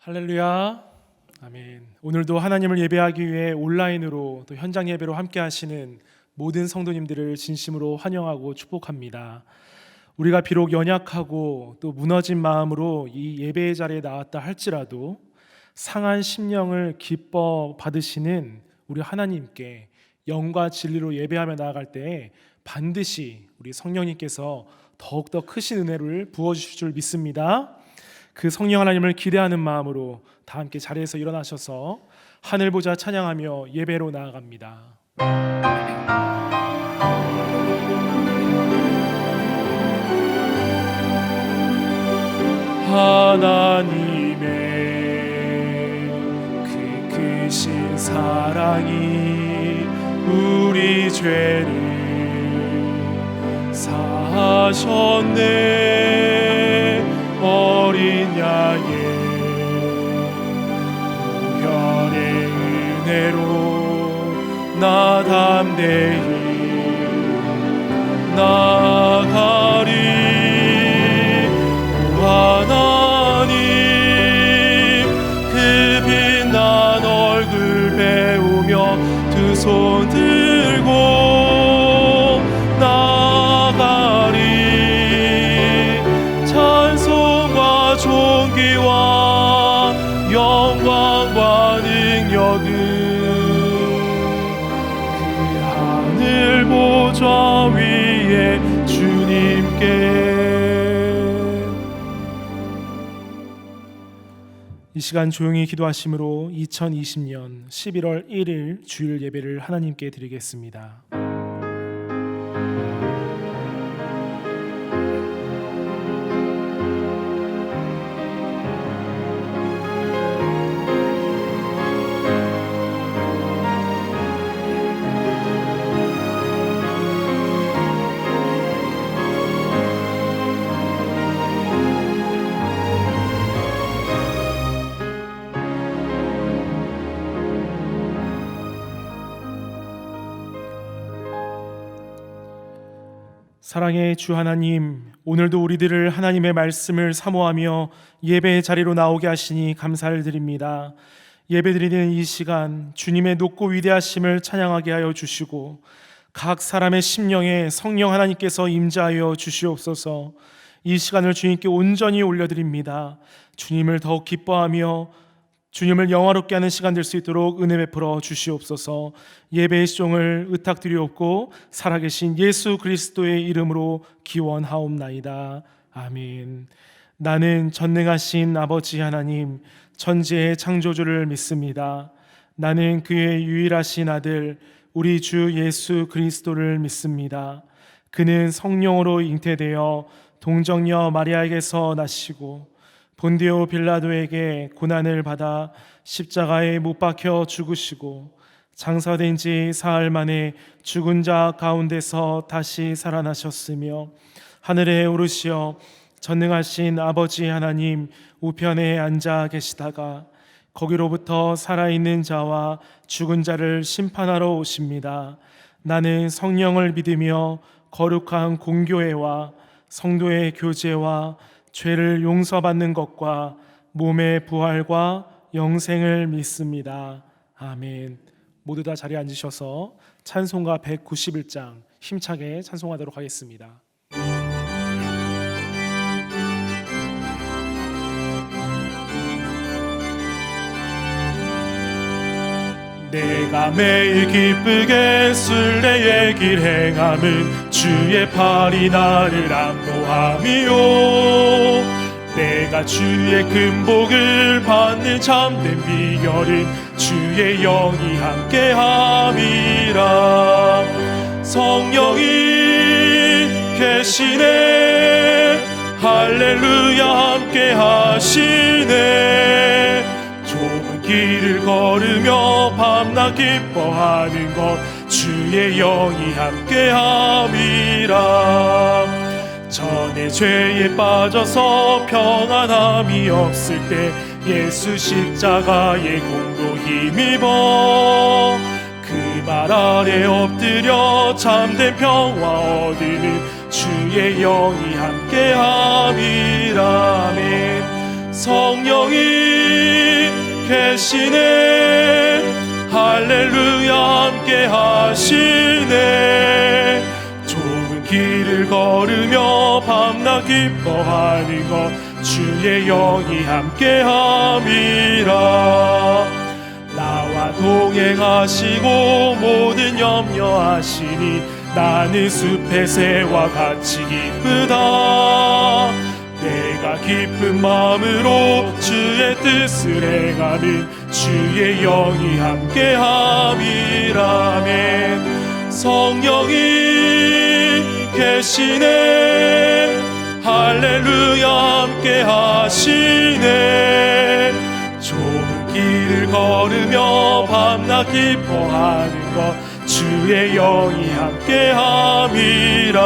할렐루야, 아멘. 오늘도 하나님을 예배하기 위해 온라인으로 또 현장 예배로 함께 하시는 모든 성도님들을 진심으로 환영하고 축복합니다. 우리가 비록 연약하고 또 무너진 마음으로 이 예배의 자리에 나왔다 할지라도 상한 심령을 기뻐 받으시는 우리 하나님께 영과 진리로 예배하며 나아갈 때에 반드시 우리 성령님께서 더욱더 크신 은혜를 부어주실 줄 믿습니다. 그 성령 하나님을 기대하는 마음으로 다 함께 자리에서 일어나셔서 하늘 보자 찬양하며 예배로 나아갑니다. 하나님의 그 크신 사랑이 우리 죄를 사하셨네. 어린 양의 보혈의 은혜로 나 담대히 나아가리. 오 하나님, 그 빛난 얼굴 배우며 두 손 들고 존귀와 영광과 능력은 그 하늘 보좌 위에 주님께. 이 시간 조용히 기도하심으로 2020년 11월 1일 주일 예배를 하나님께 드리겠습니다. 사랑의 주 하나님, 오늘도 우리들을 하나님의 말씀을 사모하며 예배의 자리로 나오게 하시니 감사를 드립니다. 예배드리는 이 시간 주님의 높고 위대하심을 찬양하게 하여 주시고 각 사람의 심령에 성령 하나님께서 임재하여 주시옵소서. 이 시간을 주님께 온전히 올려드립니다. 주님을 더욱 기뻐하며 주님을 영화롭게 하는 시간 될 수 있도록 은혜 베풀어 주시옵소서. 예배의 시종을 의탁드리옵고 살아계신 예수 그리스도의 이름으로 기원하옵나이다. 아멘. 나는 전능하신 아버지 하나님, 천지의 창조주를 믿습니다. 나는 그의 유일하신 아들 우리 주 예수 그리스도를 믿습니다. 그는 성령으로 잉태되어 동정녀 마리아에게서 나시고 본디오 빌라도에게 고난을 받아 십자가에 못 박혀 죽으시고 장사된 지 사흘 만에 죽은 자 가운데서 다시 살아나셨으며 하늘에 오르시어 전능하신 아버지 하나님 우편에 앉아 계시다가 거기로부터 살아있는 자와 죽은 자를 심판하러 오십니다. 나는 성령을 믿으며 거룩한 공교회와 성도의 교제와 죄를 용서받는 것과 몸의 부활과 영생을 믿습니다. 아멘. 모두 다 자리에 앉으셔서 찬송가 191장 힘차게 찬송하도록 하겠습니다. 내가 매일 기쁘게 순례의 길 행함은 주의 팔이 나를 안보함이요. 내가 주의 큰 복을 받는 참된 비결은 주의 영이 함께함이라. 성령이 계시네. 할렐루야 함께하시네. 좁은 길을 걸으며 밤낮 기뻐하는 것 주의 영이 함께함이라. 전에 죄에 빠져서 평안함이 없을 때 예수 십자가의 공로 힘입어 그 발 아래 엎드려 참된 평화 얻으는 주의 영이 함께함이라. 아멘. 성령이 계시네. 할렐루야 함께 하시네. 좁은 길을 걸으며 밤낮 기뻐하는 것 주의 영이 함께 함이라. 나와 동행하시고 모든 염려하시니 나는 숲의 새와 같이 기쁘다. 내가 기쁜 마음으로 주의 뜻을 행하는 주의 영이 함께 함이라멘. 성령이 계시네. 할렐루야 함께 하시네. 좁은 길을 걸으며 밤낮 기뻐하는 것 주의 영이 함께 함이라.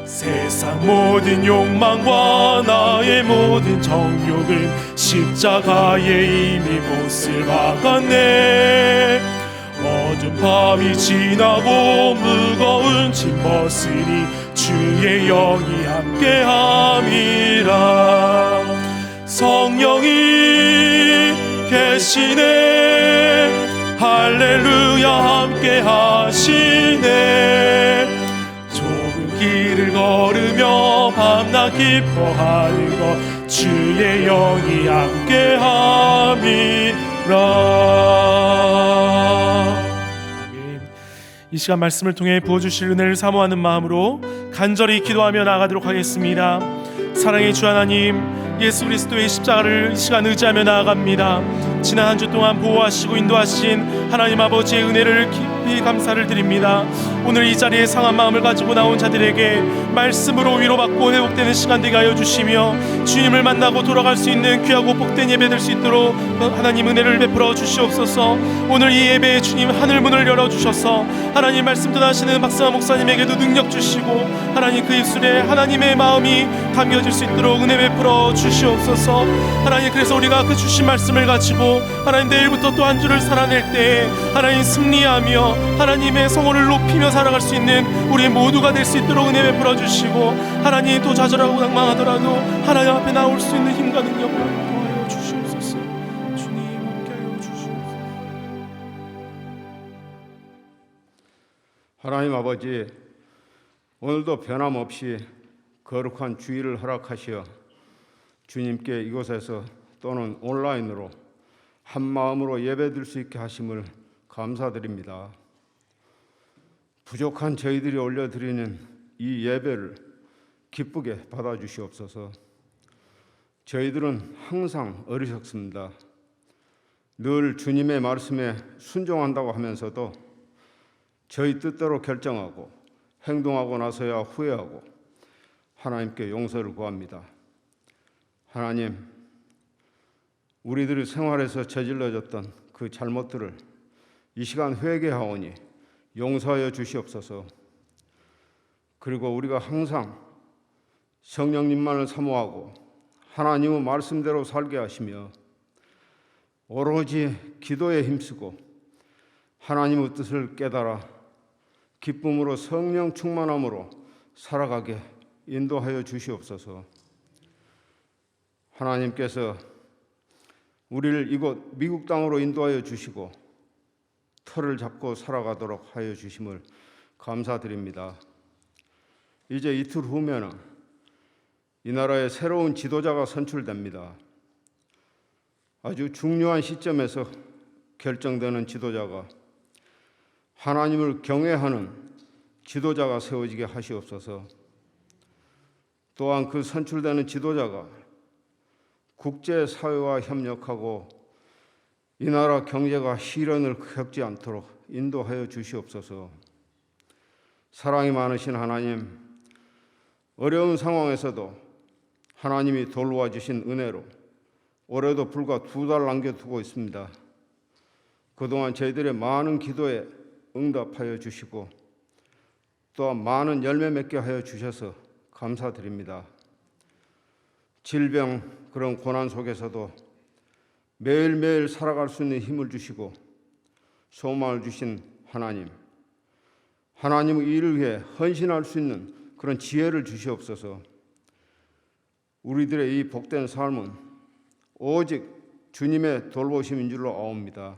세상 모든 욕망과 나의 모든 정욕은 십자가에 이미 못을 박았네. 어두운 밤이 지나고 무거운 짐 벗으니 주의 영이 함께 함이라. 성령이 계시네. 할렐루야 함께 하시네. 좁은 길을 걸으며 밤낮 기뻐하는 것 주의 영이 함께 함이라. 이 시간 말씀을 통해 부어주실 은혜를 사모하는 마음으로 간절히 기도하며 나아가도록 하겠습니다. 사랑의 주 하나님, 예수 그리스도의 십자가를 이 시간 의지하며 나아갑니다. 지난 한 주 동안 보호하시고 인도하신 하나님 아버지의 은혜를 깊이 감사를 드립니다. 오늘 이 자리에 상한 마음을 가지고 나온 자들에게 말씀으로 위로받고 회복되는 시간 되게 하여 주시며 주님을 만나고 돌아갈 수 있는 귀하고 복된 예배 될 수 있도록 하나님 은혜를 베풀어 주시옵소서. 오늘 이 예배에 주님 하늘문을 열어주셔서 하나님 말씀 전하시는 박승하 목사님에게도 능력 주시고 하나님 그 입술에 하나님의 마음이 담겨질 수 있도록 은혜 베풀어 주시옵소서. 하나님, 그래서 우리가 그 주신 말씀을 가지고 하나님 내일부터 또 한 주를 살아낼 때에 하나님 승리하며 하나님의 성호를 높이며 살아갈 수 있는 우리 모두가 될 수 있도록 은혜 베풀어 주시고 하나님 또 좌절하고 낭망하더라도 하나님 앞에 나올 수 있는 힘과 능력을 더하여 주시옵소서. 주님 함께하여 주시옵소서. 하나님 아버지, 오늘도 변함없이 거룩한 주일을 허락하시어 주님께 이곳에서 또는 온라인으로 한 마음으로 예배드릴 수 있게 하심을 감사드립니다. 부족한 저희들이 올려드리는 이 예배를 기쁘게 받아주시옵소서. 저희들은 항상 어리석습니다. 늘 주님의 말씀에 순종한다고 하면서도 저희 뜻대로 결정하고 행동하고 나서야 후회하고 하나님께 용서를 구합니다. 하나님, 우리들의 생활에서 저질러졌던 그 잘못들을 이 시간 회개하오니 용서하여 주시옵소서. 그리고 우리가 항상 성령님만을 사모하고 하나님의 말씀대로 살게 하시며 오로지 기도에 힘쓰고 하나님의 뜻을 깨달아 기쁨으로 성령 충만함으로 살아가게 인도하여 주시옵소서. 하나님께서 우리를 이곳 미국 땅으로 인도하여 주시고 터를 잡고 살아가도록 하여 주심을 감사드립니다. 이제 이틀 후면은 이 나라의 새로운 지도자가 선출됩니다. 아주 중요한 시점에서 결정되는 지도자가, 하나님을 경외하는 지도자가 세워지게 하시옵소서. 또한 그 선출되는 지도자가 국제사회와 협력하고 이 나라 경제가 시련을 겪지 않도록 인도하여 주시옵소서. 사랑이 많으신 하나님, 어려운 상황에서도 하나님이 돌보아 주신 은혜로 올해도 불과 2달 남겨두고 있습니다. 그동안 저희들의 많은 기도에 응답하여 주시고 또한 많은 열매 맺게 하여 주셔서 감사드립니다. 질병, 그런 고난 속에서도 매일매일 살아갈 수 있는 힘을 주시고 소망을 주신 하나님, 하나님의 일을 위해 헌신할 수 있는 그런 지혜를 주시옵소서. 우리들의 이 복된 삶은 오직 주님의 돌보심인 줄로 아옵니다.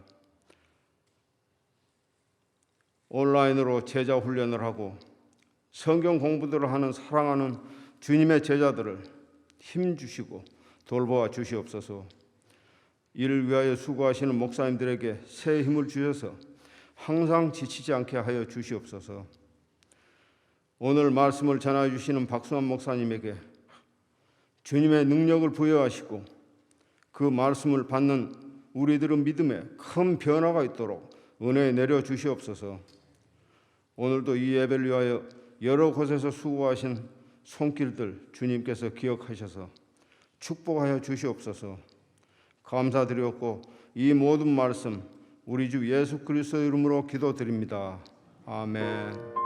온라인으로 제자 훈련을 하고 성경 공부들을 하는 사랑하는 주님의 제자들을 힘 주시고 돌보아 주시옵소서. 이를 위하여 수고하시는 목사님들에게 새 힘을 주셔서 항상 지치지 않게 하여 주시옵소서. 오늘 말씀을 전해 주시는 박수환 목사님에게 주님의 능력을 부여하시고 그 말씀을 받는 우리들의 믿음에 큰 변화가 있도록 은혜 내려 주시옵소서. 오늘도 이 예배를 위하여 여러 곳에서 수고하신 손길들 주님께서 기억하셔서 축복하여 주시옵소서. 감사드렸고 이 모든 말씀 우리 주 예수 그리스도 이름으로 기도드립니다. 아멘.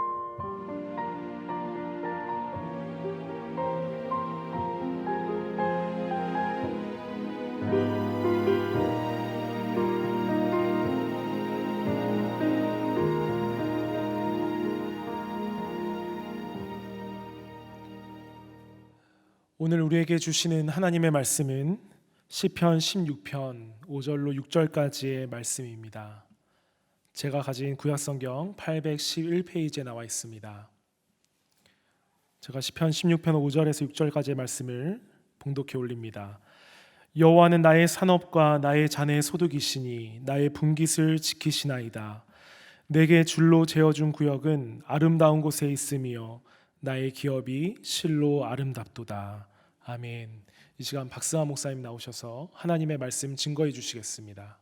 오늘 우리에게 주시는 하나님의 말씀은 시편 16편 5절로 6절까지의 말씀입니다. 제가 가진 구약성경 811페이지에 나와 있습니다. 제가 시편 16편 5절에서 6절까지의 말씀을 봉독해 올립니다. 여호와는 나의 산업과 나의 잔의 소득이시니 나의 분깃을 지키시나이다. 내게 줄로 재어준 구역은 아름다운 곳에 있으며 나의 기업이 실로 아름답도다. 아멘. 이 시간 박승환 목사님 나오셔서 하나님의 말씀 증거해 주시겠습니다.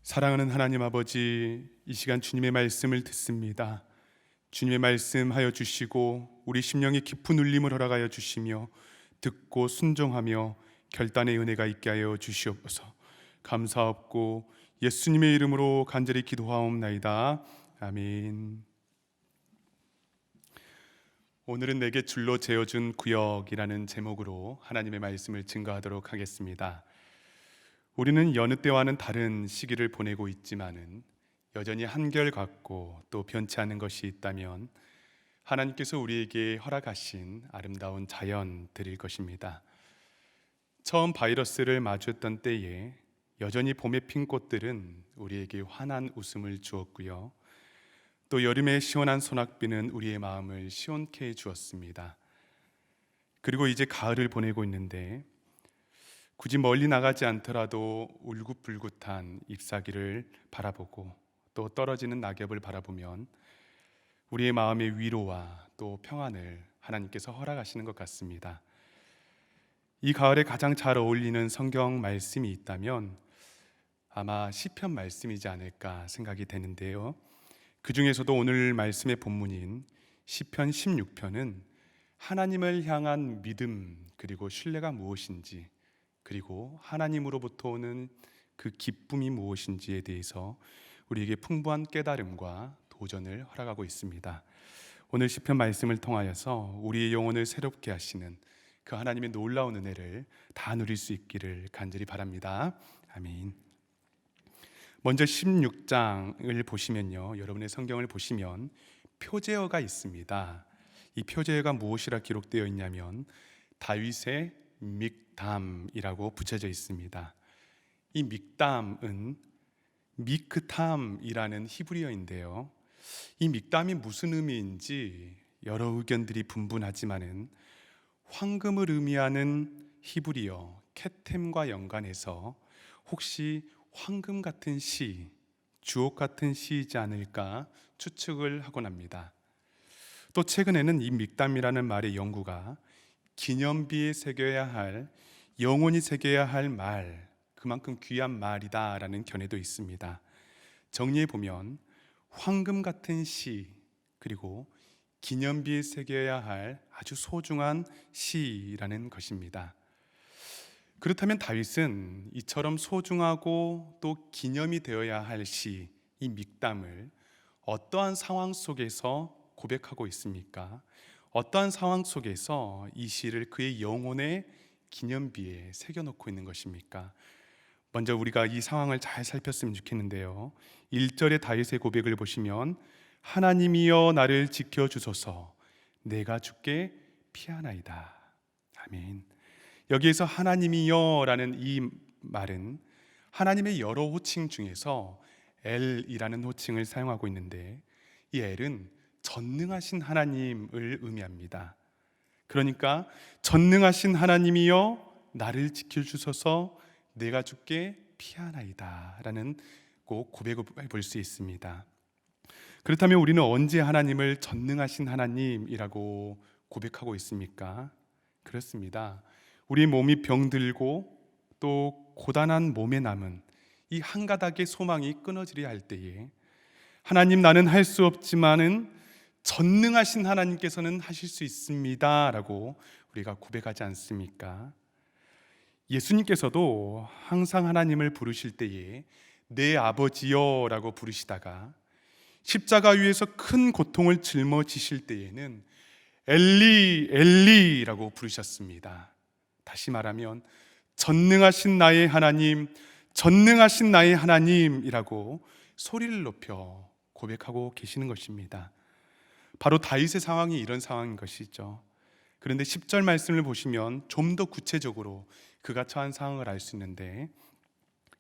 사랑하는 하나님 아버지, 이 시간 주님의 말씀을 듣습니다. 주님의 말씀하여 주시고 우리 심령이 깊은 울림을 허락하여 주시며 듣고 순종하며 결단의 은혜가 있게 하여 주시옵소서. 감사하옵고 예수님의 이름으로 간절히 기도하옵나이다. 아멘. 오늘은 내게 줄로 재어준 구역이라는 제목으로 하나님의 말씀을 증거하도록 하겠습니다. 우리는 여느 때와는 다른 시기를 보내고 있지만은 여전히 한결같고 또 변치 않은 것이 있다면 하나님께서 우리에게 허락하신 아름다운 자연들일 것입니다. 처음 바이러스를 마주했던 때에 여전히 봄에 핀 꽃들은 우리에게 환한 웃음을 주었고요. 또 여름의 시원한 소낙비는 우리의 마음을 시원케 해주었습니다. 그리고 이제 가을을 보내고 있는데 굳이 멀리 나가지 않더라도 울긋불긋한 잎사귀를 바라보고 또 떨어지는 낙엽을 바라보면 우리의 마음의 위로와 또 평안을 하나님께서 허락하시는 것 같습니다. 이 가을에 가장 잘 어울리는 성경 말씀이 있다면 아마 시편 말씀이지 않을까 생각이 되는데요. 그 중에서도 오늘 말씀의 본문인 시편 16편은 하나님을 향한 믿음 그리고 신뢰가 무엇인지, 그리고 하나님으로부터 오는 그 기쁨이 무엇인지에 대해서 우리에게 풍부한 깨달음과 도전을 허락하고 있습니다. 오늘 시편 말씀을 통하여서 우리의 영혼을 새롭게 하시는 그 하나님의 놀라운 은혜를 다 누릴 수 있기를 간절히 바랍니다. 아멘. 먼저 16장을 보시면요, 여러분의 성경을 보시면 표제어가 있습니다. 이 표제어가 무엇이라 기록되어 있냐면 다윗의 믹담이라고 붙여져 있습니다. 이 믹담은 미크탐이라는 히브리어인데요, 이 믹담이 무슨 의미인지 여러 의견들이 분분하지만은 황금을 의미하는 히브리어 케템과 연관해서 혹시 황금 같은 시, 주옥 같은 시이지 않을까 추측을 하곤 합니다. 또 최근에는 이 믹담이라는 말의 연구가 기념비에 새겨야 할, 영원히 새겨야 할 말, 그만큼 귀한 말이다라는 견해도 있습니다. 정리해 보면 황금 같은 시, 그리고 기념비에 새겨야 할 아주 소중한 시라는 것입니다. 그렇다면 다윗은 이처럼 소중하고 또 기념이 되어야 할 시, 이 믹담을 어떠한 상황 속에서 고백하고 있습니까? 어떠한 상황 속에서 이 시를 그의 영혼의 기념비에 새겨놓고 있는 것입니까? 먼저 우리가 이 상황을 잘 살폈으면 좋겠는데요, 1절의 다윗의 고백을 보시면 하나님이여 나를 지켜주소서, 내가 주께 피하나이다. 아멘. 여기에서 하나님이여라는 이 말은 하나님의 여러 호칭 중에서 엘이라는 호칭을 사용하고 있는데, 이 엘은 전능하신 하나님을 의미합니다. 그러니까 전능하신 하나님이여 나를 지켜주소서, 내가 주께 피하나이다 라는 꼭 고백을 볼 수 있습니다. 그렇다면 우리는 언제 하나님을 전능하신 하나님이라고 고백하고 있습니까? 그렇습니다. 우리 몸이 병들고 또 고단한 몸에 남은 이 한 가닥의 소망이 끊어지려 할 때에 하나님, 나는 할 수 없지만은 전능하신 하나님께서는 하실 수 있습니다 라고 우리가 고백하지 않습니까? 예수님께서도 항상 하나님을 부르실 때에 내 아버지여 라고 부르시다가 십자가 위에서 큰 고통을 짊어지실 때에는 엘리 엘리 라고 부르셨습니다. 다시 말하면 전능하신 나의 하나님, 전능하신 나의 하나님이라고 소리를 높여 고백하고 계시는 것입니다. 바로 다윗의 상황이 이런 상황인 것이죠. 그런데 10절 말씀을 보시면 좀 더 구체적으로 그가 처한 상황을 알 수 있는데,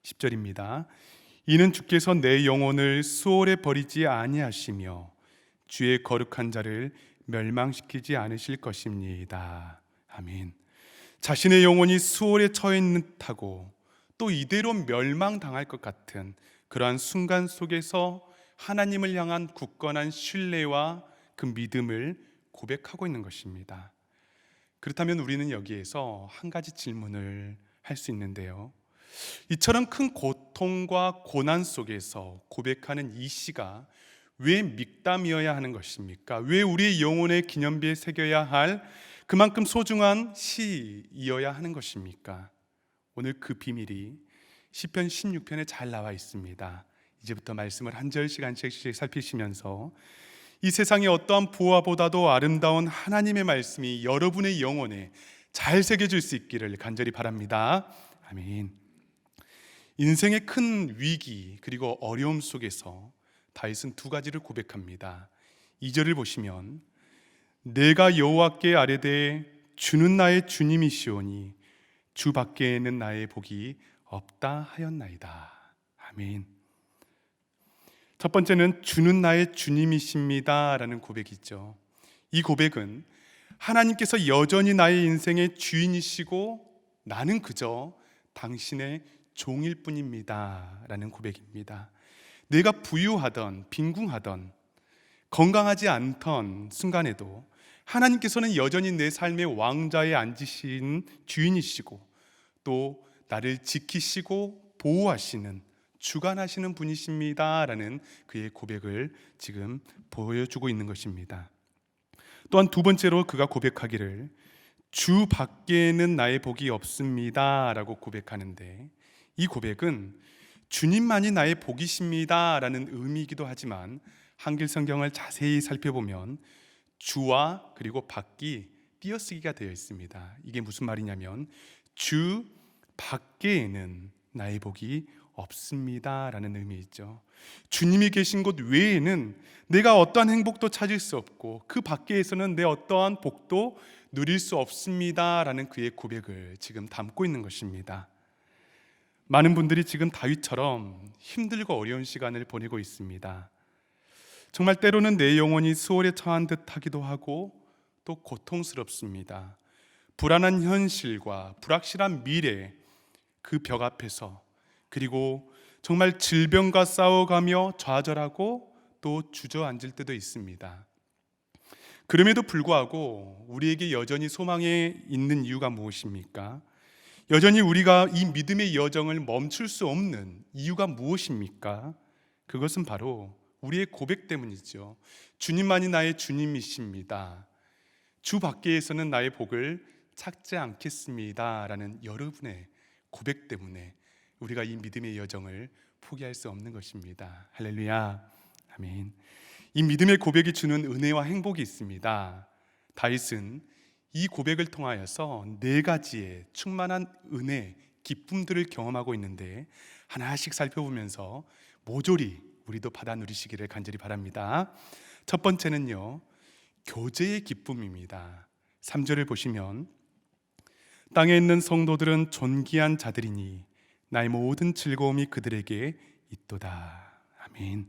10절입니다. 이는 주께서 내 영혼을 수월에 버리지 아니하시며 주의 거룩한 자를 멸망시키지 않으실 것입니다. 아멘. 자신의 영혼이 수월에 처해 있는 듯하고 또 이대로 멸망당할 것 같은 그러한 순간 속에서 하나님을 향한 굳건한 신뢰와 그 믿음을 고백하고 있는 것입니다. 그렇다면 우리는 여기에서 한 가지 질문을 할 수 있는데요, 이처럼 큰 고통과 고난 속에서 고백하는 이 시가 왜 믹담이어야 하는 것입니까? 왜 우리의 영혼의 기념비에 새겨야 할 그만큼 소중한 시이어야 하는 것입니까? 오늘 그 비밀이 시편 16편에 잘 나와 있습니다. 이제부터 말씀을 한 절씩 한 절씩 살피시면서 이 세상의 어떠한 부와보다도 아름다운 하나님의 말씀이 여러분의 영혼에 잘 새겨질 수 있기를 간절히 바랍니다. 아멘. 인생의 큰 위기 그리고 어려움 속에서 다윗은 두 가지를 고백합니다. 2절을 보시면 내가 여호와께 아뢰되 주는 나의 주님이시오니 주 밖에는 나의 복이 없다 하였나이다. 아멘. 첫 번째는 주는 나의 주님이십니다 라는 고백이죠. 이 고백은 하나님께서 여전히 나의 인생의 주인이시고 나는 그저 당신의 종일 뿐입니다 라는 고백입니다. 내가 부유하던 빈궁하던 건강하지 않던 순간에도 하나님께서는 여전히 내 삶의 왕좌에 앉으신 주인이시고 또 나를 지키시고 보호하시는 주관하시는 분이십니다 라는 그의 고백을 지금 보여주고 있는 것입니다. 또한 두 번째로 그가 고백하기를 주 밖에는 나의 복이 없습니다 라고 고백하는데, 이 고백은 주님만이 나의 복이십니다 라는 의미이기도 하지만 한글 성경을 자세히 살펴보면 주와 그리고 밖이 띄어쓰기가 되어 있습니다. 이게 무슨 말이냐면 주 밖에는 나의 복이 없습니다 라는 의미있죠. 주님이 계신 곳 외에는 내가 어떠한 행복도 찾을 수 없고 그 밖에서는 내 어떠한 복도 누릴 수 없습니다 라는 그의 고백을 지금 담고 있는 것입니다. 많은 분들이 지금 다윗처럼 힘들고 어려운 시간을 보내고 있습니다. 정말 때로는 내 영혼이 수월에 처한 듯 하기도 하고 또 고통스럽습니다. 불안한 현실과 불확실한 미래, 그 벽 앞에서, 그리고 정말 질병과 싸워가며 좌절하고 또 주저앉을 때도 있습니다. 그럼에도 불구하고 우리에게 여전히 소망에 있는 이유가 무엇입니까? 여전히 우리가 이 믿음의 여정을 멈출 수 없는 이유가 무엇입니까? 그것은 바로 우리의 고백 때문이죠. 주님만이 나의 주님이십니다. 주 밖에서는 나의 복을 찾지 않겠습니다 라는 여러분의 고백 때문에 우리가 이 믿음의 여정을 포기할 수 없는 것입니다. 할렐루야, 아멘. 이 믿음의 고백이 주는 은혜와 행복이 있습니다. 다윗은 이 고백을 통하여서 네 가지의 충만한 은혜, 기쁨들을 경험하고 있는데 하나씩 살펴보면서 모조리 우리도 받아 누리시기를 간절히 바랍니다. 첫 번째는요, 교제의 기쁨입니다. 3절을 보시면 땅에 있는 성도들은 존귀한 자들이니 나의 모든 즐거움이 그들에게 있도다. 아멘.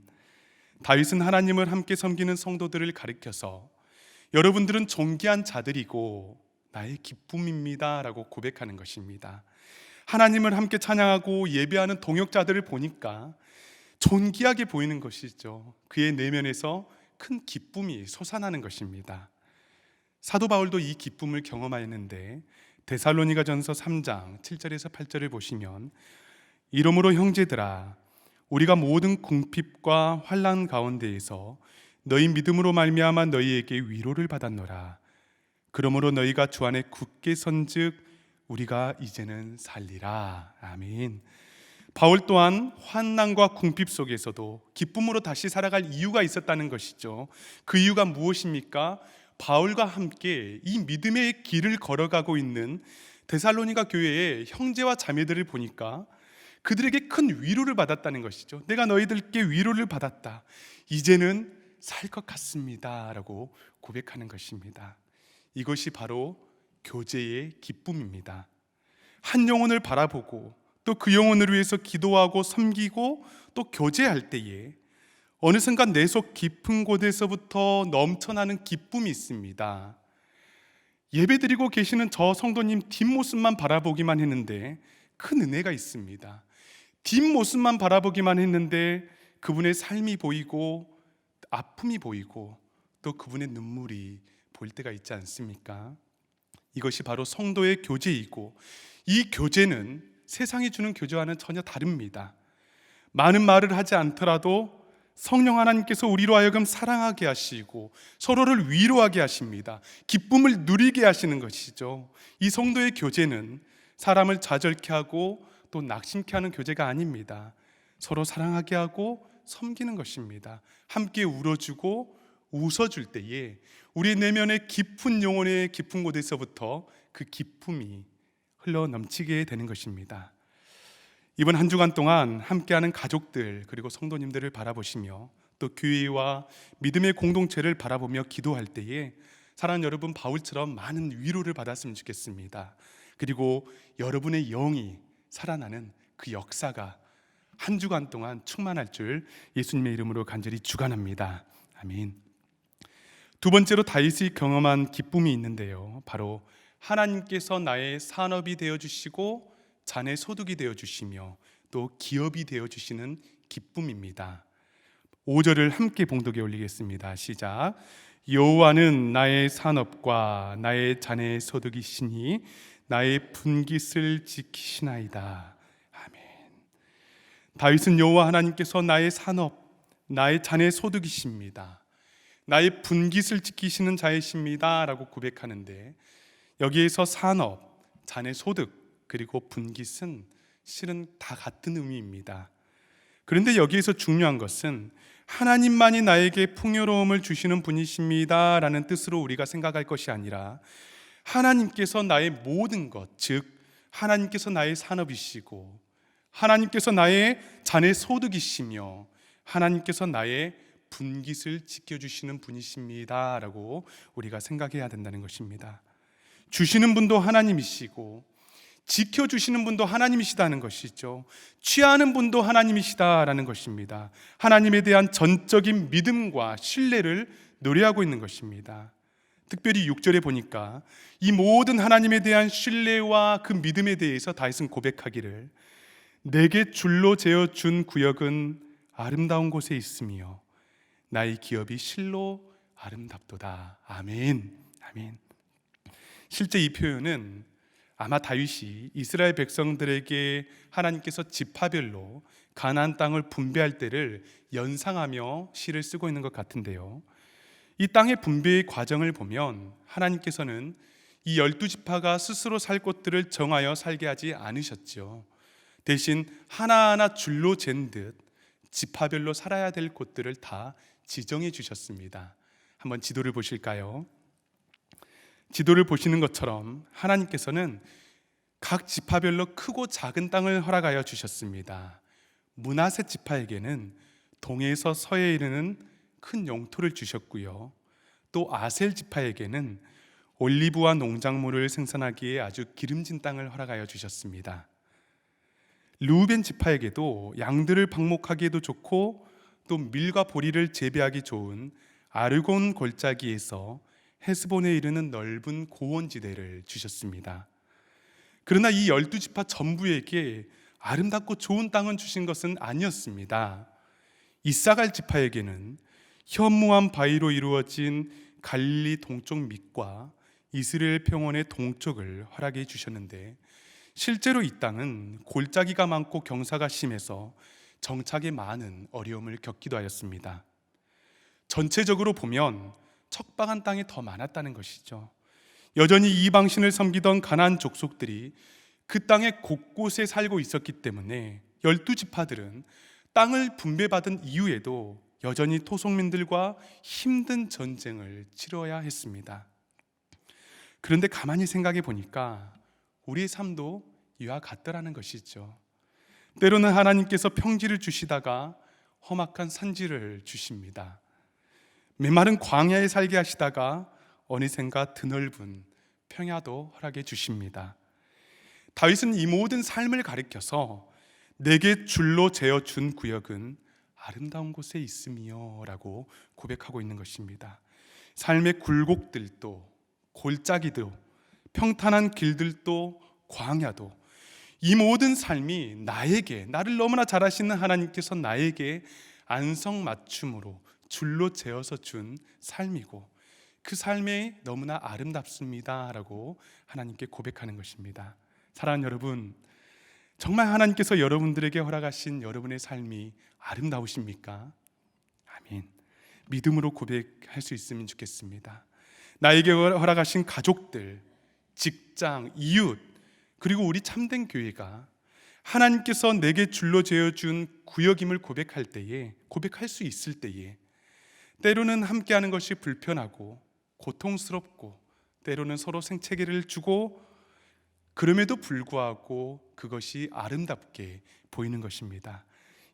다윗은 하나님을 함께 섬기는 성도들을 가리켜서 여러분들은 존귀한 자들이고 나의 기쁨입니다 라고 고백하는 것입니다. 하나님을 함께 찬양하고 예배하는 동역자들을 보니까 존귀하게 보이는 것이죠. 그의 내면에서 큰 기쁨이 솟아나는 것입니다. 사도 바울도 이 기쁨을 경험하였는데 데살로니가전서 3장 7절에서 8절을 보시면 이러므로 형제들아 우리가 모든 궁핍과 환난 가운데에서 너희 믿음으로 말미암아 너희에게 위로를 받았노라. 그러므로 너희가 주 안에 굳게 선즉 우리가 이제는 살리라. 아멘. 바울 또한 환난과 궁핍 속에서도 기쁨으로 다시 살아갈 이유가 있었다는 것이죠. 그 이유가 무엇입니까? 바울과 함께 이 믿음의 길을 걸어가고 있는 데살로니가 교회의 형제와 자매들을 보니까 그들에게 큰 위로를 받았다는 것이죠. 내가 너희들께 위로를 받았다. 이제는 살 것 같습니다 라고 고백하는 것입니다. 이것이 바로 교제의 기쁨입니다. 한 영혼을 바라보고 또 그 영혼을 위해서 기도하고 섬기고 또 교제할 때에 어느 순간 내 속 깊은 곳에서부터 넘쳐나는 기쁨이 있습니다. 예배드리고 계시는 저 성도님 뒷모습만 바라보기만 했는데 큰 은혜가 있습니다. 뒷모습만 바라보기만 했는데 그분의 삶이 보이고 아픔이 보이고 또 그분의 눈물이 보일 때가 있지 않습니까? 이것이 바로 성도의 교제이고 이 교제는 세상이 주는 교제와는 전혀 다릅니다. 많은 말을 하지 않더라도 성령 하나님께서 우리로 하여금 사랑하게 하시고 서로를 위로하게 하십니다. 기쁨을 누리게 하시는 것이죠. 이 성도의 교제는 사람을 좌절케 하고 또 낙심케 하는 교제가 아닙니다. 서로 사랑하게 하고 섬기는 것입니다. 함께 울어주고 웃어줄 때에 우리 내면의 깊은 영혼의 깊은 곳에서부터 그 기쁨이 흘러 넘치게 되는 것입니다. 이번 한 주간 동안 함께하는 가족들 그리고 성도님들을 바라보시며 또 교회와 믿음의 공동체를 바라보며 기도할 때에 사랑하는 여러분 바울처럼 많은 위로를 받았으면 좋겠습니다. 그리고 여러분의 영이 살아나는 그 역사가 한 주간 동안 충만할 줄 예수님의 이름으로 간절히 축원합니다. 아멘. 두 번째로 다윗이 경험한 기쁨이 있는데요, 바로 하나님께서 나의 산업이 되어주시고 자네 소득이 되어주시며 또 기업이 되어주시는 기쁨입니다. 5절을 함께 봉독에 올리겠습니다. 시작. 여호와는 나의 산업과 나의 자네 소득이시니 나의 분깃을 지키시나이다. 아멘. 다윗은 여호와 하나님께서 나의 산업, 나의 자네 소득이십니다. 나의 분깃을 지키시는 자이십니다 라고 고백하는데 여기에서 산업, 자네 소득 그리고 분깃은 실은 다 같은 의미입니다. 그런데 여기에서 중요한 것은 하나님만이 나에게 풍요로움을 주시는 분이십니다 라는 뜻으로 우리가 생각할 것이 아니라 하나님께서 나의 모든 것, 즉 하나님께서 나의 산업이시고 하나님께서 나의 자네 소득이시며 하나님께서 나의 분깃을 지켜주시는 분이십니다 라고 우리가 생각해야 된다는 것입니다. 주시는 분도 하나님이시고 지켜주시는 분도 하나님이시다는 것이죠. 취하는 분도 하나님이시다라는 것입니다. 하나님에 대한 전적인 믿음과 신뢰를 노래하고 있는 것입니다. 특별히 6절에 보니까 이 모든 하나님에 대한 신뢰와 그 믿음에 대해서 다윗은 고백하기를 내게 줄로 재어준 구역은 아름다운 곳에 있으며 나의 기업이 실로 아름답도다. 아멘. 아멘. 실제 이 표현은 아마 다윗이 이스라엘 백성들에게 하나님께서 지파별로 가나안 땅을 분배할 때를 연상하며 시를 쓰고 있는 것 같은데요, 이 땅의 분배의 과정을 보면 하나님께서는 이 12지파가 스스로 살 곳들을 정하여 살게 하지 않으셨죠. 대신 하나하나 줄로 잰 듯 지파별로 살아야 될 곳들을 다 지정해 주셨습니다. 한번 지도를 보실까요? 지도를 보시는 것처럼 하나님께서는 각 지파별로 크고 작은 땅을 허락하여 주셨습니다. 므낫세 지파에게는 동에서 서에 이르는 큰 영토를 주셨고요, 또 아셀 지파에게는 올리브와 농작물을 생산하기에 아주 기름진 땅을 허락하여 주셨습니다. 르우벤 지파에게도 양들을 방목하기에도 좋고 또 밀과 보리를 재배하기 좋은 아르곤 골짜기에서 헤스본에 이르는 넓은 고원지대를 주셨습니다. 그러나 이 12지파 전부에게 아름답고 좋은 땅은 주신 것은 아니었습니다. 이사갈 지파에게는 현무암 바위로 이루어진 갈릴리 동쪽 밑과 이스라엘 평원의 동쪽을 허락해 주셨는데, 실제로 이 땅은 골짜기가 많고 경사가 심해서 정착에 많은 어려움을 겪기도 하였습니다. 전체적으로 보면 척박한 땅이 더 많았다는 것이죠. 여전히 이방신을 섬기던 가나안 족속들이 그 땅의 곳곳에 살고 있었기 때문에 12지파들은 땅을 분배받은 이후에도 여전히 토속민들과 힘든 전쟁을 치러야 했습니다. 그런데 가만히 생각해 보니까 우리의 삶도 이와 같더라는 것이죠. 때로는 하나님께서 평지를 주시다가 험악한 산지를 주십니다. 메마른 광야에 살게 하시다가 어느샌가 드넓은 평야도 허락해 주십니다. 다윗은 이 모든 삶을 가리켜서 내게 줄로 재어준 구역은 아름다운 곳에 있으며 라고 고백하고 있는 것입니다. 삶의 굴곡들도 골짜기도 평탄한 길들도 광야도 이 모든 삶이 나를 너무나 잘 아시는 하나님께서 나에게 안성맞춤으로 줄로 재어서 준 삶이고 그 삶이 너무나 아름답습니다 라고 하나님께 고백하는 것입니다. 사랑하는 여러분, 정말 하나님께서 여러분들에게 허락하신 여러분의 삶이 아름다우십니까? 아멘. 믿음으로 고백할 수 있으면 좋겠습니다. 나에게 허락하신 가족들, 직장, 이웃, 그리고 우리 참된 교회가 하나님께서 내게 줄로 재어준 구역임을 고백할 수 있을 때에 때로는 함께하는 것이 불편하고 고통스럽고 때로는 서로 생채기를 주고 그럼에도 불구하고 그것이 아름답게 보이는 것입니다.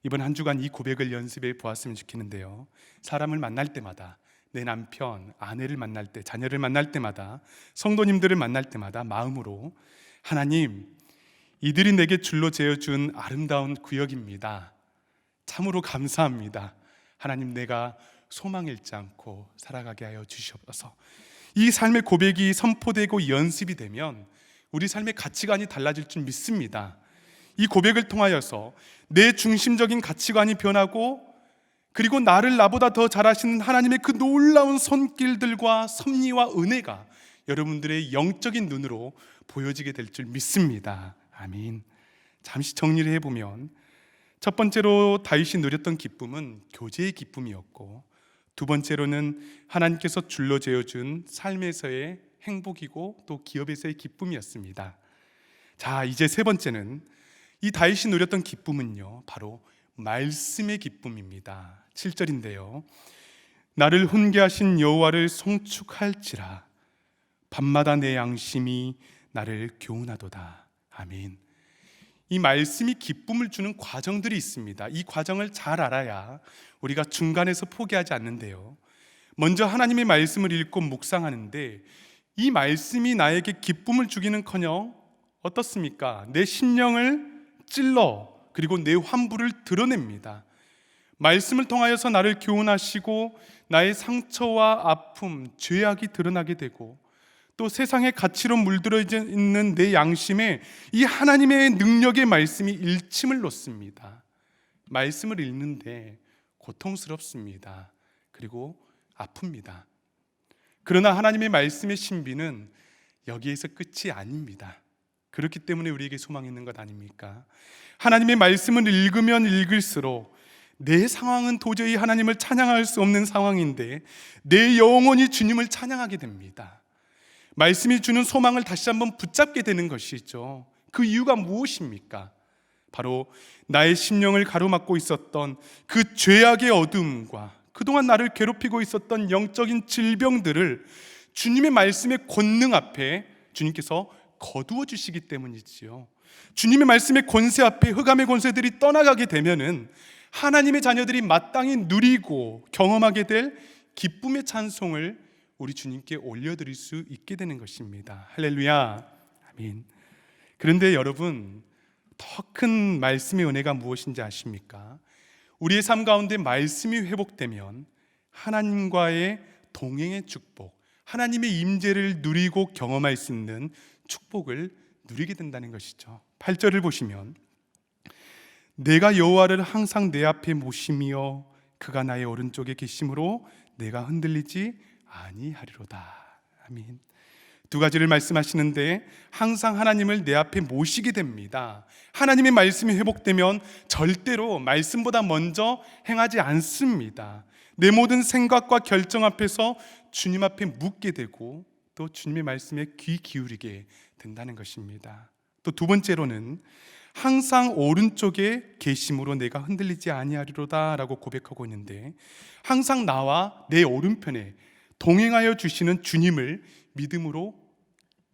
이번 한 주간 이 고백을 연습해 보았으면 좋겠는데요. 사람을 만날 때마다 내 남편, 아내를 만날 때, 자녀를 만날 때마다, 성도님들을 만날 때마다 마음으로 하나님, 이들이 내게 줄로 재어준 아름다운 구역입니다. 참으로 감사합니다. 하나님, 내가 소망 잃지 않고 살아가게 하여 주시옵소서. 이 삶의 고백이 선포되고 연습이 되면 우리 삶의 가치관이 달라질 줄 믿습니다. 이 고백을 통하여서 내 중심적인 가치관이 변하고 그리고 나보다 더 잘 아시는 하나님의 그 놀라운 손길들과 섭리와 은혜가 여러분들의 영적인 눈으로 보여지게 될 줄 믿습니다. 아멘. 잠시 정리를 해보면 첫 번째로 다윗이 누렸던 기쁨은 교제의 기쁨이었고, 두 번째로는 하나님께서 줄로 재어준 삶에서의 행복이고 또 기업에서의 기쁨이었습니다. 자, 이제 세 번째는 이 다윗이 누렸던 기쁨은요, 바로 말씀의 기쁨입니다. 7절인데요. 나를 훈계하신 여호와를 송축할지라 밤마다 내 양심이 나를 교훈하도다. 아멘. 이 말씀이 기쁨을 주는 과정들이 있습니다. 이 과정을 잘 알아야 우리가 중간에서 포기하지 않는데요. 먼저 하나님의 말씀을 읽고 묵상하는데 이 말씀이 나에게 기쁨을 주기는커녕 어떻습니까? 내 심령을 찔러 그리고 내 환부를 드러냅니다. 말씀을 통하여서 나를 교훈하시고 나의 상처와 아픔, 죄악이 드러나게 되고 또 세상의 가치로 물들어 있는 내 양심에 이 하나님의 능력의 말씀이 일침을 놓습니다. 말씀을 읽는데 고통스럽습니다. 그리고 아픕니다. 그러나 하나님의 말씀의 신비는 여기에서 끝이 아닙니다. 그렇기 때문에 우리에게 소망이 있는 것 아닙니까? 하나님의 말씀을 읽으면 읽을수록 내 상황은 도저히 하나님을 찬양할 수 없는 상황인데 내 영혼이 주님을 찬양하게 됩니다. 말씀이 주는 소망을 다시 한번 붙잡게 되는 것이죠. 그 이유가 무엇입니까? 바로 나의 심령을 가로막고 있었던 그 죄악의 어둠과 그동안 나를 괴롭히고 있었던 영적인 질병들을 주님의 말씀의 권능 앞에 주님께서 거두어 주시기 때문이지요. 주님의 말씀의 권세 앞에 흑암의 권세들이 떠나가게 되면은 하나님의 자녀들이 마땅히 누리고 경험하게 될 기쁨의 찬송을 우리 주님께 올려드릴 수 있게 되는 것입니다. 할렐루야. 아멘. 그런데 여러분, 더 큰 말씀의 은혜가 무엇인지 아십니까? 우리의 삶 가운데 말씀이 회복되면 하나님과의 동행의 축복, 하나님의 임재를 누리고 경험할 수 있는 축복을 누리게 된다는 것이죠. 8절을 보시면 내가 여호와를 항상 내 앞에 모시며 그가 나의 오른쪽에 계심으로 내가 흔들리지 아니하리로다. 아멘. 두 가지를 말씀하시는데 항상 하나님을 내 앞에 모시게 됩니다. 하나님의 말씀이 회복되면 절대로 말씀보다 먼저 행하지 않습니다. 내 모든 생각과 결정 앞에서 주님 앞에 묻게 되고 또 주님의 말씀에 귀 기울이게 된다는 것입니다. 또 두 번째로는 항상 오른쪽에 계심으로 내가 흔들리지 아니하리로다 라고 고백하고 있는데, 항상 나와 내 오른편에 동행하여 주시는 주님을 믿음으로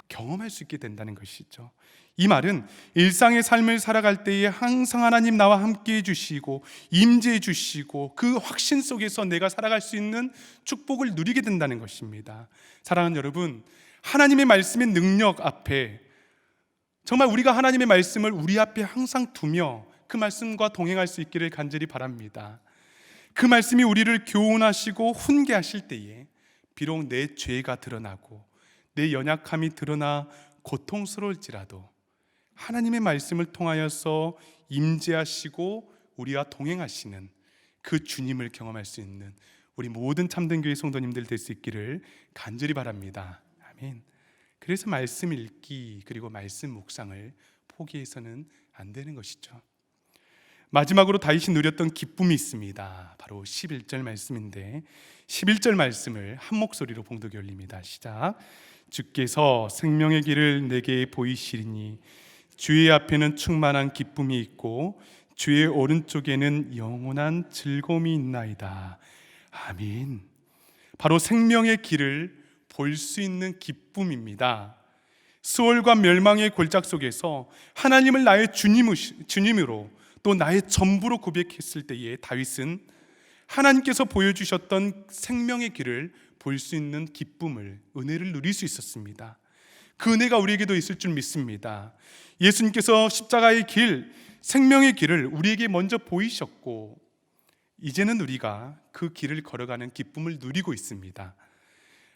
경험할 수 있게 된다는 것이죠. 이 말은 일상의 삶을 살아갈 때에 항상 하나님 나와 함께해 주시고 임재해 주시고 그 확신 속에서 내가 살아갈 수 있는 축복을 누리게 된다는 것입니다. 사랑하는 여러분, 하나님의 말씀의 능력 앞에 정말 우리가 하나님의 말씀을 우리 앞에 항상 두며 그 말씀과 동행할 수 있기를 간절히 바랍니다. 그 말씀이 우리를 교훈하시고 훈계하실 때에 비록 내 죄가 드러나고 내 연약함이 드러나 고통스러울지라도 하나님의 말씀을 통하여서 임재하시고 우리와 동행하시는 그 주님을 경험할 수 있는 우리 모든 참된 교회 성도님들 될 수 있기를 간절히 바랍니다. 아멘. 그래서 말씀 읽기 그리고 말씀 묵상을 포기해서는 안 되는 것이죠. 마지막으로 다윗이 누렸던 기쁨이 있습니다. 바로 11절 말씀인데 11절 말씀을 한 목소리로 봉독해 올립니다. 시작. 주께서 생명의 길을 내게 보이시리니 주의 앞에는 충만한 기쁨이 있고 주의 오른쪽에는 영원한 즐거움이 있나이다. 아멘. 바로 생명의 길을 볼 수 있는 기쁨입니다. 수월과 멸망의 골짝 속에서 하나님을 나의 주님으로 또 나의 전부로 고백했을 때에 다윗은 하나님께서 보여주셨던 생명의 길을 볼 수 있는 기쁨을, 은혜를 누릴 수 있었습니다. 그 은혜가 우리에게도 있을 줄 믿습니다. 예수님께서 십자가의 길, 생명의 길을 우리에게 먼저 보이셨고 이제는 우리가 그 길을 걸어가는 기쁨을 누리고 있습니다.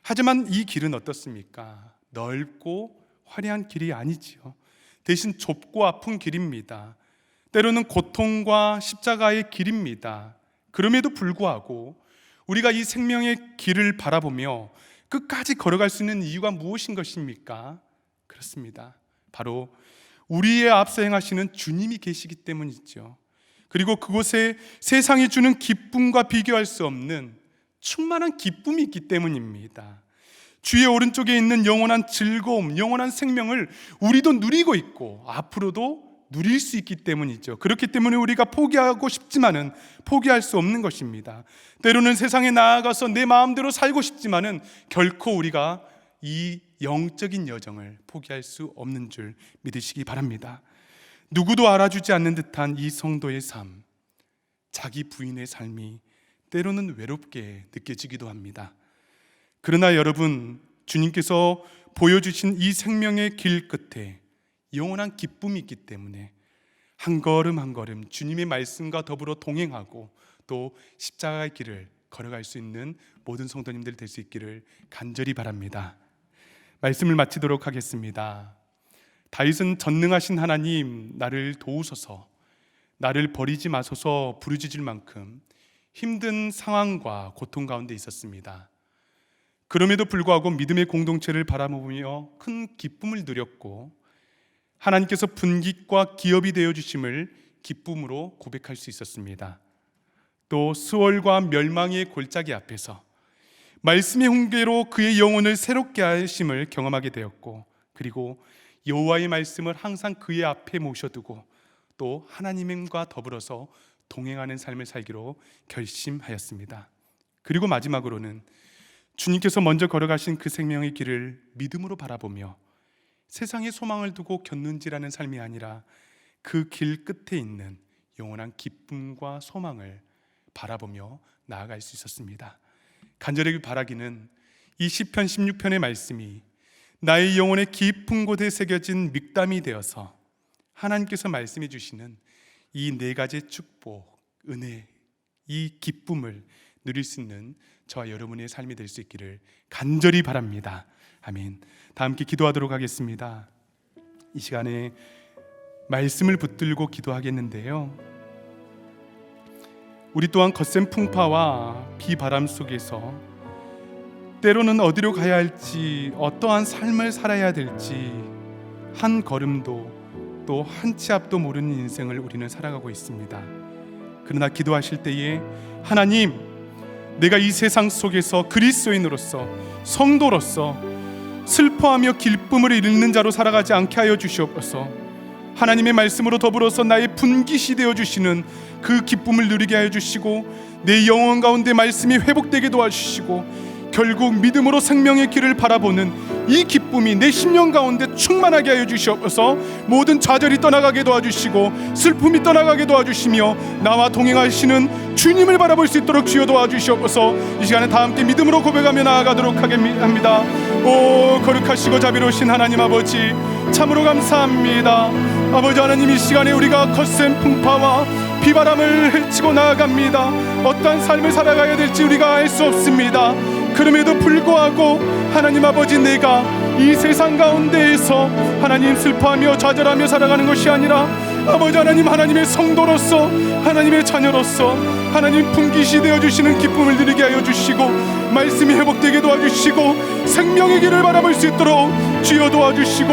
하지만 이 길은 어떻습니까? 넓고 화려한 길이 아니지요. 대신 좁고 아픈 길입니다. 때로는 고통과 십자가의 길입니다. 그럼에도 불구하고 우리가 이 생명의 길을 바라보며 끝까지 걸어갈 수 있는 이유가 무엇인 것입니까? 그렇습니다. 바로 우리의 앞서 행하시는 주님이 계시기 때문이죠. 그리고 그곳에 세상이 주는 기쁨과 비교할 수 없는 충만한 기쁨이 있기 때문입니다. 주의 오른쪽에 있는 영원한 즐거움, 영원한 생명을 우리도 누리고 있고 앞으로도 누릴 수 있기 때문이죠. 그렇기 때문에 우리가 포기하고 싶지만은 포기할 수 없는 것입니다. 때로는 세상에 나아가서 내 마음대로 살고 싶지만은 결코 우리가 이 영적인 여정을 포기할 수 없는 줄 믿으시기 바랍니다. 누구도 알아주지 않는 듯한 이 성도의 삶, 자기 부인의 삶이 때로는 외롭게 느껴지기도 합니다. 그러나 여러분, 주님께서 보여주신 이 생명의 길 끝에 영원한 기쁨이 있기 때문에 한 걸음 한 걸음 주님의 말씀과 더불어 동행하고 또 십자가의 길을 걸어갈 수 있는 모든 성도님들 될 수 있기를 간절히 바랍니다. 말씀을 마치도록 하겠습니다. 다윗은 전능하신 하나님 나를 도우소서, 나를 버리지 마소서 부르짖을 만큼 힘든 상황과 고통 가운데 있었습니다. 그럼에도 불구하고 믿음의 공동체를 바라보며 큰 기쁨을 누렸고 하나님께서 분깃과 기업이 되어주심을 기쁨으로 고백할 수 있었습니다. 또 수월과 멸망의 골짜기 앞에서 말씀의 훈계로 그의 영혼을 새롭게 하심을 경험하게 되었고, 그리고 여호와의 말씀을 항상 그의 앞에 모셔두고 또 하나님과 더불어서 동행하는 삶을 살기로 결심하였습니다. 그리고 마지막으로는 주님께서 먼저 걸어가신 그 생명의 길을 믿음으로 바라보며 세상에 소망을 두고 곁눈질하는 삶이 아니라 그 길 끝에 있는 영원한 기쁨과 소망을 바라보며 나아갈 수 있었습니다. 간절히 바라기는 이 시편 16편의 말씀이 나의 영혼의 깊은 곳에 새겨진 믹담이 되어서 하나님께서 말씀해 주시는 이 네 가지 축복, 은혜, 이 기쁨을 누릴 수 있는 저와 여러분의 삶이 될 수 있기를 간절히 바랍니다. 아멘. 다 함께 기도하도록 하겠습니다. 이 시간에 말씀을 붙들고 기도하겠는데요, 우리 또한 거센 풍파와 비바람 속에서 때로는 어디로 가야 할지, 어떠한 삶을 살아야 될지 한 걸음도 또 한 치 앞도 모르는 인생을 우리는 살아가고 있습니다. 그러나 기도하실 때에 하나님, 내가 이 세상 속에서 그리스도인으로서, 성도로서 슬퍼하며 기쁨을 잃는 자로 살아가지 않게 하여 주시옵소서. 하나님의 말씀으로 더불어서 나의 분깃이 되어주시는 그 기쁨을 누리게 하여 주시고, 내 영혼 가운데 말씀이 회복되게 도와주시고, 결국 믿음으로 생명의 길을 바라보는 이 기쁨이 내 심령 가운데 충만하게 하여 주시옵소서. 모든 좌절이 떠나가게 도와주시고 슬픔이 떠나가게 도와주시며 나와 동행하시는 주님을 바라볼 수 있도록 주여 도와주시옵소서. 이 시간에 다 함께 믿음으로 고백하며 나아가도록 합니다. 오 거룩하시고 자비로우신 하나님 아버지, 참으로 감사합니다. 아버지 하나님, 이 시간에 우리가 거센 풍파와 비바람을 헤치고 나아갑니다. 어떠한 삶을 살아가야 될지 우리가 알 수 없습니다. 그럼에도 불구하고 하나님 아버지, 내가 이 세상 가운데에서 하나님 슬퍼하며 좌절하며 살아가는 것이 아니라 아버지 하나님, 하나님의 성도로서, 하나님의 자녀로서 하나님 분깃이 되어주시는 기쁨을 누리게 하여 주시고, 말씀이 회복되게 도와주시고 생명의 길을 바라볼 수 있도록 주여 도와주시고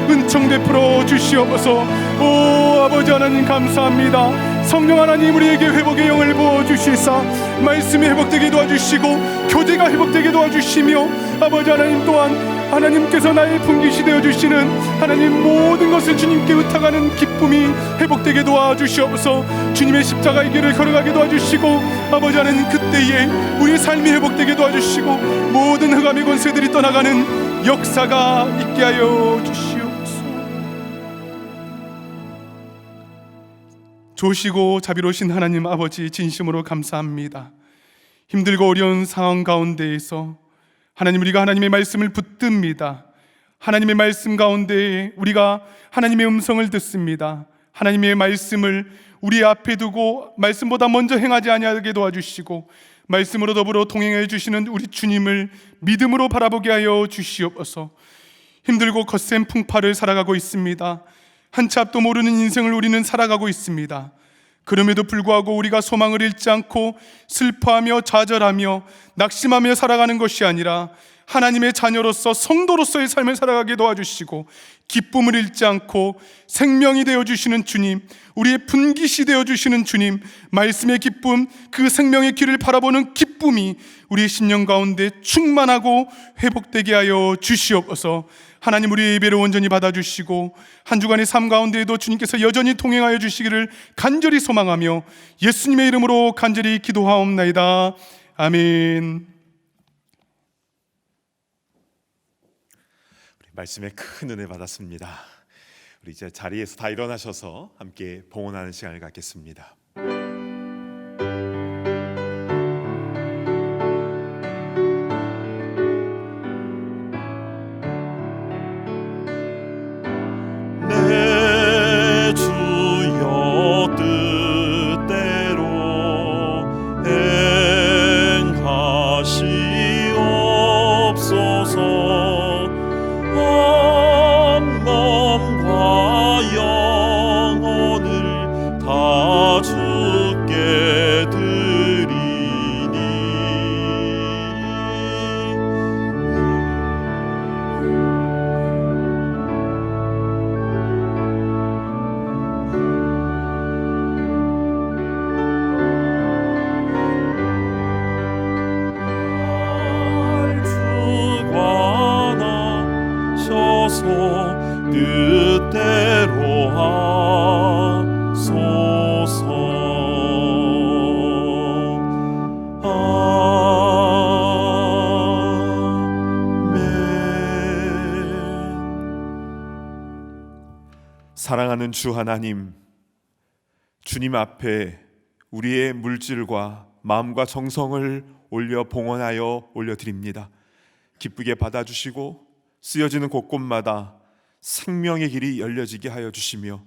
은총 베풀어 주시옵소서. 오 아버지 하나님 감사합니다. 성령 하나님, 우리에게 회복의 영을 부어주시사 말씀이 회복되게 도와주시고 교제가 회복되게 도와주시며, 아버지 하나님 또한 하나님께서 나의 분깃이 되어주시는 하나님 모든 것을 주님께 의탁하는 기쁨이 회복되게 도와주시옵소서. 주님의 십자가의 길을 걸어가게 도와주시고, 아버지 하나님 그때에 우리의 삶이 회복되게 도와주시고 모든 흑암의 권세들이 떠나가는 역사가 있게 하여 주시옵소서. 좋으시고 자비로우신 하나님 아버지, 진심으로 감사합니다. 힘들고 어려운 상황 가운데에서 하나님, 우리가 하나님의 말씀을 붙듭니다. 하나님의 말씀 가운데 우리가 하나님의 음성을 듣습니다. 하나님의 말씀을 우리 앞에 두고 말씀보다 먼저 행하지 아니하게 도와주시고, 말씀으로 더불어 동행해 주시는 우리 주님을 믿음으로 바라보게 하여 주시옵소서. 힘들고 거센 풍파를 살아가고 있습니다. 한 치 앞도 모르는 인생을 우리는 살아가고 있습니다. 그럼에도 불구하고 우리가 소망을 잃지 않고 슬퍼하며 좌절하며 낙심하며 살아가는 것이 아니라 하나님의 자녀로서, 성도로서의 삶을 살아가게 도와주시고, 기쁨을 잃지 않고 생명이 되어주시는 주님, 우리의 분깃이 되어주시는 주님, 말씀의 기쁨, 그 생명의 길을 바라보는 기쁨이 우리의 심령 가운데 충만하고 회복되게 하여 주시옵소서. 하나님, 우리의 예배를 온전히 받아주시고 한 주간의 삶 가운데에도 주님께서 여전히 동행하여 주시기를 간절히 소망하며 예수님의 이름으로 간절히 기도하옵나이다. 아멘. 말씀에 큰 은혜 받았습니다. 우리 이제 자리에서 다 일어나셔서 함께 봉헌하는 시간을 갖겠습니다. 내 주여 뜻대로 행하시옵소서. 온 몸과 영혼을 다 주께 드리니 주관하셔서 뜻대로 하소서. 사랑하는 주 하나님, 주님 앞에 우리의 물질과 마음과 정성을 올려 봉헌하여 올려드립니다. 기쁘게 받아주시고 쓰여지는 곳곳마다 생명의 길이 열려지게 하여 주시며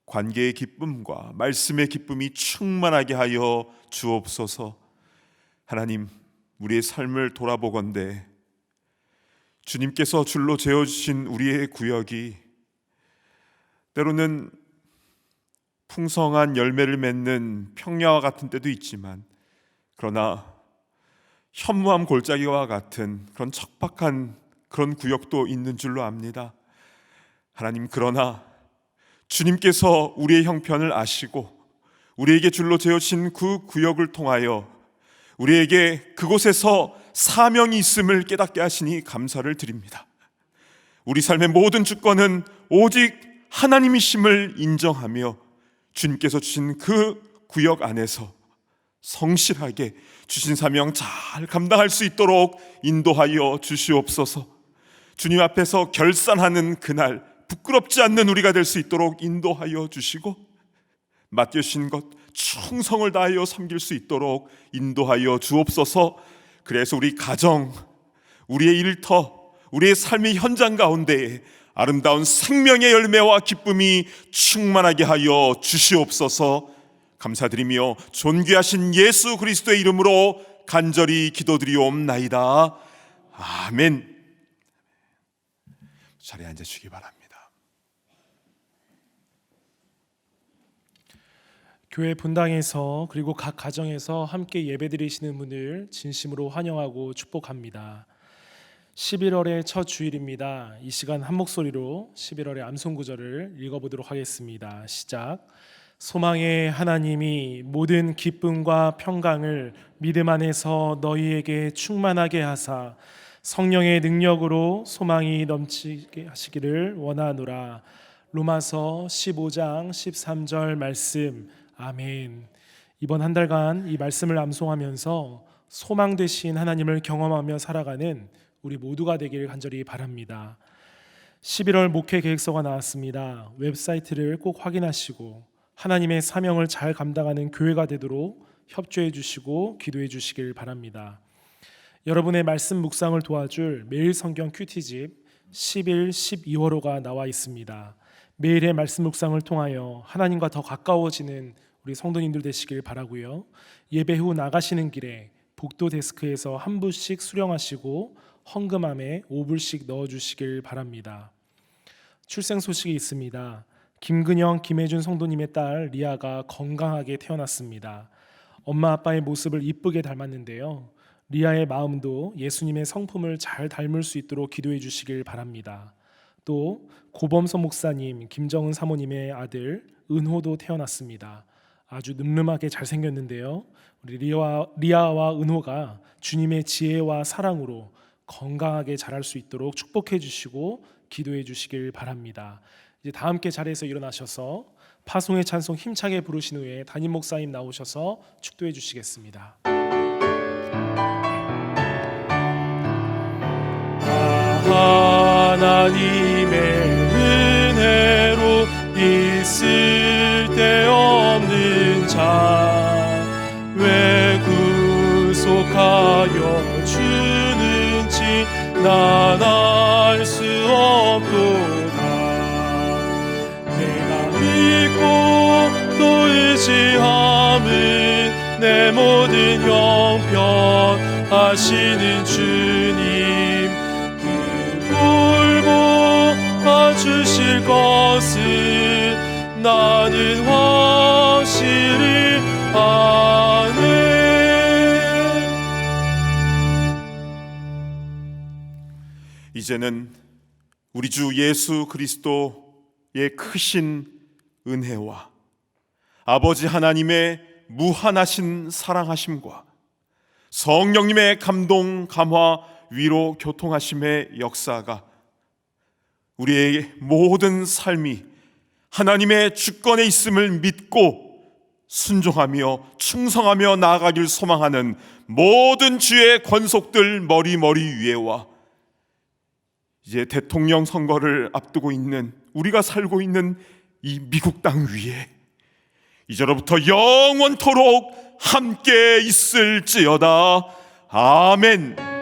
관계의 기쁨과 말씀의 기쁨이 충만하게 하여 주옵소서. 하나님, 우리의 삶을 돌아보건대 주님께서 줄로 재어주신 우리의 구역이 때로는 풍성한 열매를 맺는 평야와 같은 때도 있지만, 그러나 현무암 골짜기와 같은 그런 척박한 그런 구역도 있는 줄로 압니다. 하나님, 그러나 주님께서 우리의 형편을 아시고 우리에게 줄로 재어주신 그 구역을 통하여 우리에게 그곳에서 사명이 있음을 깨닫게 하시니 감사를 드립니다. 우리 삶의 모든 주권은 오직 하나님이심을 인정하며 주님께서 주신 그 구역 안에서 성실하게 주신 사명 잘 감당할 수 있도록 인도하여 주시옵소서. 주님 앞에서 결산하는 그날 부끄럽지 않는 우리가 될 수 있도록 인도하여 주시고, 맡겨주신 것 충성을 다하여 섬길 수 있도록 인도하여 주옵소서. 그래서 우리 가정, 우리의 일터, 우리의 삶의 현장 가운데에 아름다운 생명의 열매와 기쁨이 충만하게 하여 주시옵소서. 감사드리며 존귀하신 예수 그리스도의 이름으로 간절히 기도드리옵나이다. 아멘. 자리에 앉으시기 바랍니다. 교회 분당에서 그리고 각 가정에서 함께 예배드리시는 분을 진심으로 환영하고 축복합니다. 11월의 첫 주일입니다. 이 시간 한 목소리로 11월의 암송구절을 읽어보도록 하겠습니다. 시작. 소망의 하나님이 모든 기쁨과 평강을 믿음 안에서 너희에게 충만하게 하사 성령의 능력으로 소망이 넘치게 하시기를 원하노라. 로마서 15장 13절 말씀. 아멘. 이번 한 달간 이 말씀을 암송하면서 소망 되신 하나님을 경험하며 살아가는 우리 모두가 되기를 간절히 바랍니다. 11월 목회 계획서가 나왔습니다. 웹사이트를 꼭 확인하시고 하나님의 사명을 잘 감당하는 교회가 되도록 협조해 주시고 기도해 주시길 바랍니다. 여러분의 말씀 묵상을 도와줄 매일 성경 큐티집 11, 12월호가 나와 있습니다. 매일의 말씀 묵상을 통하여 하나님과 더 가까워지는 우리 성도님들 되시길 바라고요. 예배 후 나가시는 길에 복도 데스크에서 한 부씩 수령하시고 헌금함에 5불씩 넣어주시길 바랍니다. 출생 소식이 있습니다. 김근영, 김혜준 성도님의 딸 리아가 건강하게 태어났습니다. 엄마 아빠의 모습을 이쁘게 닮았는데요. 리아의 마음도 예수님의 성품을 잘 닮을 수 있도록 기도해 주시길 바랍니다. 또 고범서 목사님, 김정은 사모님의 아들 은호도 태어났습니다. 아주 늠름하게 잘생겼는데요. 우리 리아와 은호가 주님의 지혜와 사랑으로 건강하게 자랄 수 있도록 축복해 주시고 기도해 주시길 바랍니다. 이제 다 함께 자리에서 일어나셔서 파송의 찬송 힘차게 부르신 후에 담임 목사님 나오셔서 축도해 주시겠습니다. 하나님의 은혜로 있을 데 없는 자 왜 구속하여 주는지 난 알 수 없도다. 내가 믿고 또 의지함은 내 모든 형편 하시는 주님 주실 것을 나는 확실히 아네. 이제는 우리 주 예수 그리스도의 크신 은혜와 아버지 하나님의 무한하신 사랑하심과 성령님의 감동, 감화, 위로, 교통하심의 역사가 우리의 모든 삶이 하나님의 주권에 있음을 믿고 순종하며 충성하며 나아가길 소망하는 모든 주의 권속들 머리 위에와 이제 대통령 선거를 앞두고 있는 우리가 살고 있는 이 미국 땅 위에 이제로부터 영원토록 함께 있을지어다. 아멘.